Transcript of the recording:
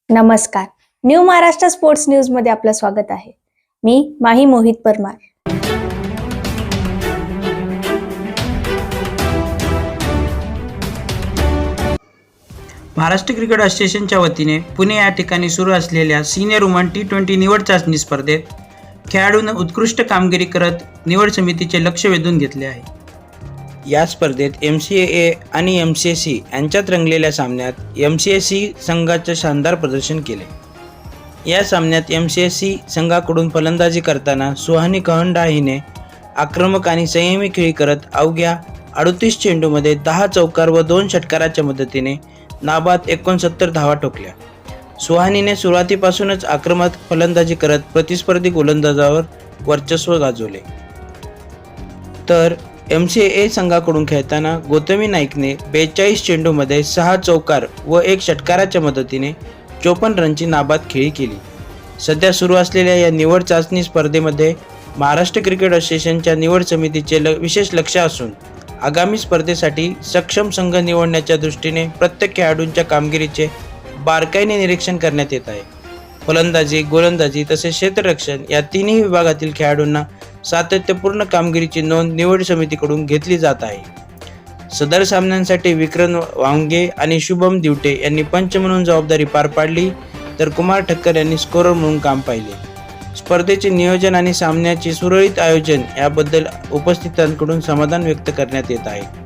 नमस्कार. New Maharashtra sports news मध्ये आपलं स्वागत आहे. मी माही मोहित परमार. महाराष्ट्र क्रिकेट असोसिएशनच्या वतीने पुणे या ठिकाणी सुरू असलेल्या सिनियर वुमन T20 निवड चाचणी स्पर्धेत खेळाडूंनी उत्कृष्ट कामगिरी करत निवड समितीचे लक्ष वेधून घेतले आहे. या स्पर्धेत MCAA आणि MCSC यांच्यात रंगलेल्या सामन्यात MCSC संघाचे शानदार प्रदर्शन केले. या सामन्यात MCSC संघाकडून फलंदाजी करताना सुहानी कहंडा हिने आक्रमक आणि संयमी खेळी करत अवघ्या 38 चेंडूमध्ये 10 चौकार व 2 षटकाराच्या मदतीने नाबाद 69 धावा ठोकल्या. सुहानीने सुरुवातीपासूनच आक्रमक फलंदाजी करत प्रतिस्पर्धी गोलंदाजावर वर्चस्व गाजवले. तर MCAA संघाकडून खेळताना गौतमी नाईकने 42 चेंडूमध्ये 6 चौकार व 1 षटकाराच्या मदतीने 54 रनची नाबाद खेळी केली. सध्या सुरू असलेल्या या निवड चाचणी स्पर्धेमध्ये महाराष्ट्र क्रिकेट असोसिएशनच्या निवड समितीचे विशेष लक्ष असून आगामी स्पर्धेसाठी सक्षम संघ निवडण्याच्या दृष्टीने प्रत्येक खेळाडूंच्या कामगिरीचे बारकाईने निरीक्षण करण्यात येत आहे. फलंदाजी, गोलंदाजी तसेच क्षेत्ररक्षण या तिन्ही विभागातील खेळाडूंना सातत्यपूर्ण कामगिरीची नोंद निवड समितीकडून घेतली जात आहे. सदर सामन्यांसाठी विक्रम वांगे आणि शुभम दिवटे यांनी पंच म्हणून जबाबदारी पार पाडली, तर कुमार ठक्कर यांनी स्कोरर म्हणून काम पाहिले. स्पर्धेचे नियोजन आणि सामन्याचे सुरळीत आयोजन याबद्दल उपस्थितांकडून समाधान व्यक्त करण्यात येत आहे.